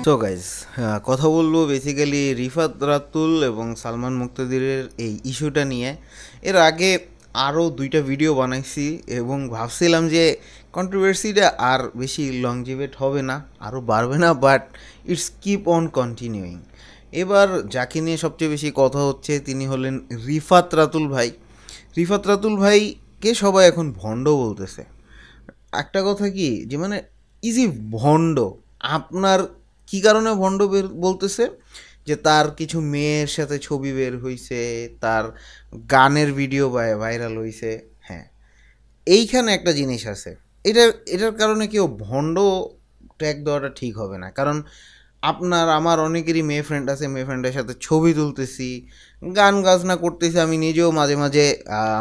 তো গাইজ কথা বলবো বেসিক্যালি রিফাত রাতুল এবং সালমান মুক্তাদিরের এই ইস্যুটা নিয়ে। এর আগে আরও দুইটা ভিডিও বানাইছি এবং ভাবছিলাম যে কন্ট্রোভার্সিটা আর বেশি লংজিভেট হবে না, আরও বাড়বে না, but it's keep on continuing. এবার যাকে নিয়ে সবচেয়ে বেশি কথা হচ্ছে তিনি হলেন রিফাত রাতুল ভাই। রিফাত রাতুল ভাইকে সবাই এখন ভণ্ড বলতেছে। একটা কথা কি যে মানে ইজি ভণ্ড আপনার কি কারণে ভণ্ড বলতেছে যে তার কিছু মেয়ের সাথে ছবি বের হইছে, তার গানের ভিডিও ভাইরাল হইছে। হ্যাঁ, এইখানে একটা জিনিস আছে, এটার কারণে কেউ ভণ্ড ট্যাগ দেওয়াটা ঠিক হবে না। কারণ আপনার আমার অনেকেরই মেয়ে ফ্রেন্ড আছে, মেয়ে ফ্রেন্ডের সাথে ছবি তুলতেছি, গান বাজনা করতেছি, আমি নিজেও মাঝে মাঝে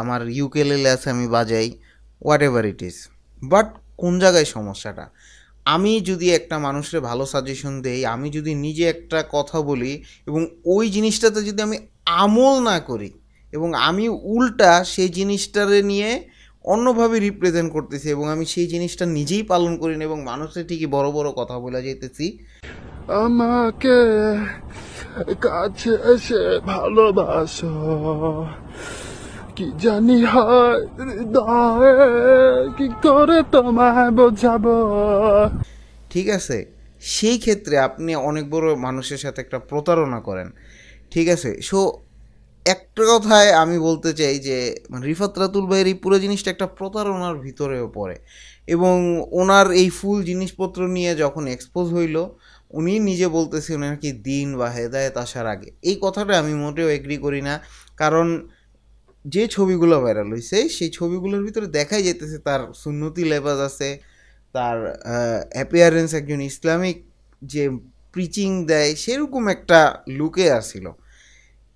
আমার ইউকেলেলে আছে আমি বাজাই, what ever it is. But কোন জায়গায় সমস্যাটা? আমি যদি একটা মানুষের ভালো সাজেশন দেই, আমি যদি নিজে একটা কথা বলি এবং ওই জিনিসটাতে যদি আমি আমল না করি এবং আমি উল্টা সেই জিনিসটারে নিয়ে অন্যভাবে রিপ্রেজেন্ট করতেছি এবং আমি সেই জিনিসটা নিজেই পালন করি না এবং মানুষের ঠিকই বড় বড় কথা বলে যেতেছি, আমাকে কাছে এসে ভালোবাসো, কি জানি হয় হৃদয়ে, কি করে তোমায় বোঝাবো। ঠিক আছে, সেই ক্ষেত্রে আপনি অনেক বড় মানুষের সাথে একটা প্রতারণা করেন। ঠিক আছে, সো একটা কথায় আমি বলতে চাই যে রিফাত রাতুল ভাইয়ের এই পুরো জিনিসটা একটা প্রতারণার ভিতরেও পড়ে এবং ওনার এই ফুল জিনিসপত্র নিয়ে যখন এক্সপোজ হইল, উনি নিজে বলতেছেন নাকি দিন বা হেদায়েত আসার আগে। এই কথাটা আমি মোটেও এগ্রি করি না। কারণ যে ছবিগুলো ভাইরাল হয়েছে সেই ছবিগুলোর ভিতরে দেখাই যেতেছে তার সুন্নতি লেবাস আছে, তার অ্যাপিয়ারেন্স একজন ইসলামিক যে প্রিচিং দেয় সেরকম একটা লুকে আসছিল।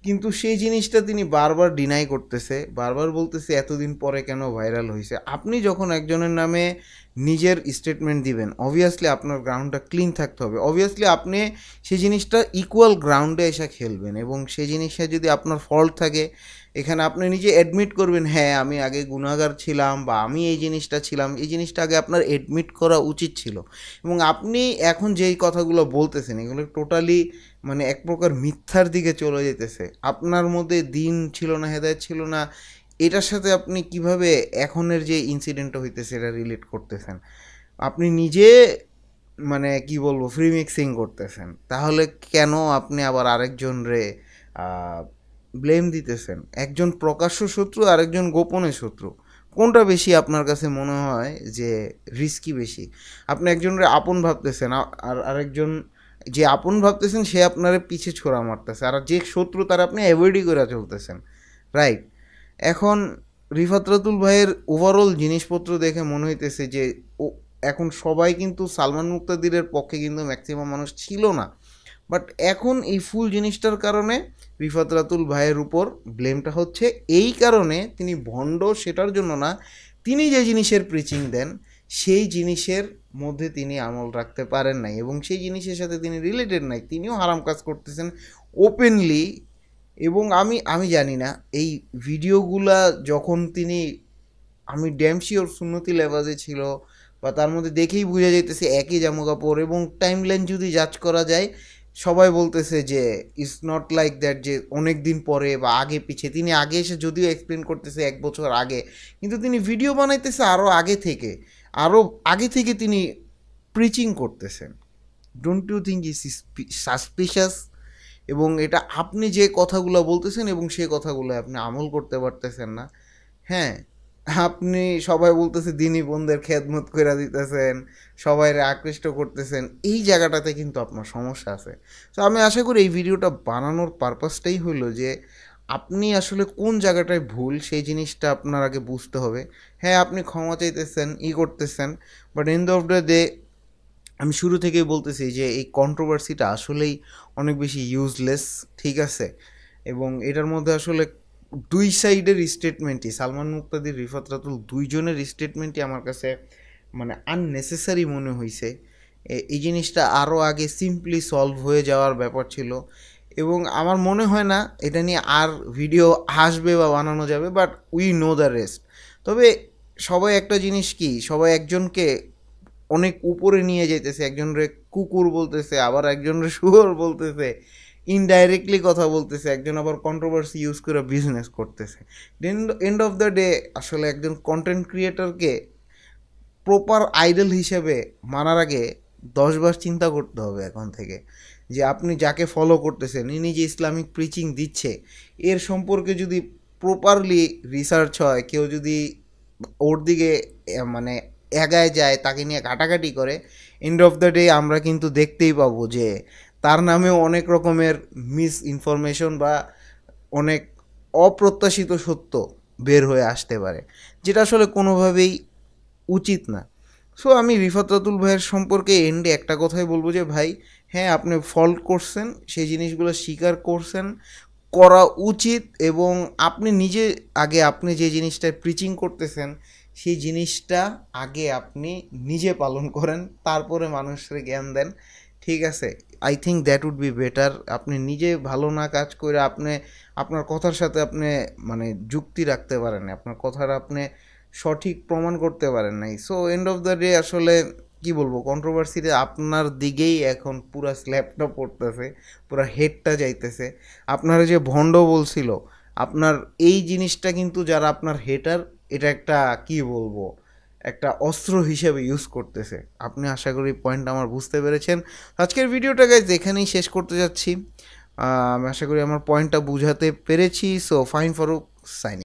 কিন্তু সেই জিনিসটা তিনি বারবার ডিনাই করতেছে, বারবার বলতেছে এতদিন পরে কেন ভাইরাল হয়েছে। আপনি যখন একজনের নামে নিজের স্টেটমেন্ট দিবেন, অবভিয়াসলি আপনার গ্রাউন্ডটা ক্লিন থাকতে হবে, অবভিয়াসলি আপনি সেই জিনিসটা ইকুয়াল গ্রাউন্ডে এসে খেলবেন এবং সেই জিনিসটা যদি আপনার ফল্ট থাকে এখানে আপনি নিজে অ্যাডমিট করবেন, হ্যাঁ আমি আগে গুনাহগার ছিলাম বা আমি এই জিনিসটা ছিলাম, এই জিনিসটা আগে আপনার অ্যাডমিট করা উচিত ছিল। এবং আপনি এখন যেই কথাগুলো বলতেছেন এগুলো টোটালি মানে এক প্রকার মিথ্যার দিকে চলে যেতেছে। আপনার মধ্যে দিন ছিল না, হেদায়েত ছিল না, এটার সাথে আপনি কিভাবে এখনের যে ইনসিডেন্টটা হইতেছে এটা রিলেট করতেছেন? আপনি নিজে মানে কি বলবো ফ্রি মিক্সিং করতেছেন, তাহলে কেন আপনি আবার আরেকজন রে ব্লেম দিতেছেন? একজন প্রকাশ্য শত্রু আরেকজন গোপনে শত্রু, কোনটা বেশি আপনার কাছে মনে হয় যে রিস্কি বেশি? আপনি একজনের আপন ভাবতেছেন আর আরেকজন যে আপন ভাবতেছেন সে আপনার পিছে ছোড়া মারতেছে, আর যে শত্রু তার আপনি অ্যাভয়েডই করে চলতেছেন, রাইট? এখন রিফাত রাতুল ভাইয়ের ওভারঅল জিনিসপত্র দেখে মনে হইতেছে যে ও এখন সবাই কিন্তু সালমান মুক্তাদিরের পক্ষে কিন্তু ম্যাক্সিমাম মানুষ ছিল না, বাট এখন এই ফুল জিনিসটার কারণে রিফাত রাতুল ভাইয়ের উপর ব্লেমটা হচ্ছে। এই কারণে তিনি ভণ্ড সেটার জন্য না, তিনি যে জিনিসের প্রিচিং দেন সেই জিনিসের মধ্যে তিনি আমল রাখতে পারেন নাই এবং সেই জিনিসের সাথে তিনি রিলেটেড নাই, তিনিও হারাম কাজ করতেছেন ওপেনলি। এবং আমি জানি না এই ভিডিওগুলা যখন তিনি, আমি ড্যাম শিওর সুন্নতি লেবাজে ছিল বা তার মধ্যে দেখেই বোঝা যাইতেছে একই জামা কাপড়, এবং টাইমলাইন যদি জাজ করা যায় সবাই বলতেছে যে ইটস নট লাইক দ্যাট যে অনেক দিন পরে বা আগে পিছে। তিনি আগে এসে যদিও এক্সপ্লেন করতেছে 1 বছর আগে, কিন্তু তিনি ভিডিও বানাইতেছে আরও আগে থেকে তিনি প্রিচিং করতেছেন। Don't you think is suspicious? এবং এটা আপনি যে কথাগুলো বলতেছেন এবং সেই কথাগুলো আপনি আমল করতে পারতেছেন না। হ্যাঁ, আপনি সবাই বলতেছে দিনই বোনদের খেদমত করে দিতেছেন, সবাইরে আকৃষ্ট করতেছেন, এই জায়গাটাতে কিন্তু আপনার সমস্যা আছে। তো আমি আশা করি এই ভিডিওটা বানানোর পারপাসটাই হলো যে আপনি আসলে কোন জায়গাটায় ভুল সেই জিনিসটা আপনার আগে বুঝতে হবে। হ্যাঁ, আপনি ক্ষমা চাইতেছেন, করতেছেন, but end of the day আমি শুরু থেকেই বলতেছি যে এই কন্ট্রোভার্সিটা আসলেই অনেক বেশি ইউজলেস, ঠিক আছে? এবং এটার মধ্যে আসলে দুই সাইডের স্টেটমেন্টই, সালমান মুক্তাদির, রিফাত রাতুল দুইজনের স্টেটমেন্টই আমার কাছে মানে আননেসেসারি মনে হয়েছে। এই জিনিসটা আরও আগে সিম্পলি সলভ হয়ে যাওয়ার ব্যাপার ছিল এবং আমার মনে হয় না এটা নিয়ে আর ভিডিও আসবে বা বানানো যাবে, but we know the rest. তবে সবাই একটা জিনিস কি, সবাই একজনকে অনেক উপরে নিয়ে যাইতেছে, একজনরে কুকুর বলতেছে, আবার একজনরে শুয়োর বলতেছে, ইনডাইরেক্টলি কথা বলতেছে, একজন আবার কন্ট্রোভার্সি ইউজ করে বিজনেস করতেছে। এন্ড অফ দ্য ডে আসলে একজন কন্টেন্ট ক্রিয়েটরকে প্রপার আইডল হিসেবে মানার আগে 10 বার চিন্তা করতে হবে এখন থেকে, যে আপনি যাকে ফলো করতেছেন ইনি যে ইসলামিক প্রিচিং দিচ্ছে এর সম্পর্কে যদি প্রপারলি রিসার্চ হয়, কেউ যদি ওর দিকে মানে এগায় যায়, তাকে নিয়ে ঘাটাঘাটি করে, এন্ড অফ দ্য ডে আমরা কিন্তু দেখতেই পাবো যে তার নামেও অনেক রকমের মিস ইনফরমেশন বা অনেক অপ্রত্যাশিত সত্য বের হয়ে আসতে পারে, যেটা আসলে কোনোভাবেই উচিত না। সো আমি রিফাত রাতুল ভাইয়ের সম্পর্কে এন্ডে একটা কথাই বলবো যে ভাই, হ্যাঁ আপনি ফল্ট করছেন, সেই জিনিসগুলো স্বীকার করছেন, করা উচিত, এবং আপনি নিজে আগে আপনি যে জিনিসটায় প্রিচিং করতেছেন সেই জিনিসটা আগে আপনি নিজে পালন করেন, তারপরে মানুষের জ্ঞান দেন, ঠিক আছে? I think that would be better. আপনি নিজে ভালো না কাজ করে আপনি আপনার কথার সাথে আপনি মানে যুক্তি রাখতে পারেন না, আপনার কথার আপনি সঠিক প্রমাণ করতে পারেন নাই। So end of the day আসলে কি বলবো, কন্ট্রোভার্সিতে আপনার দিকেই এখন পুরা স্ল্যাবটা পড়তেছে, পুরা হেডটা যাইতেছে। আপনারা যে ভণ্ড বলছিল, আপনার এই জিনিসটা কিন্তু যারা আপনার হেটার, এটা একটা কি বলবো, একটা অস্ত্র হিসেবে ইউজ করতেছে। আপনি আশা করি পয়েন্ট আমার বুঝতে পেরেছেন। আজকের ভিডিওটা গাইজ এখানেই শেষ করতে যাচ্ছি। আমি আশা করি আমার পয়েন্টটা বুঝাতে পেরেছি। So Fahim Faruk signing.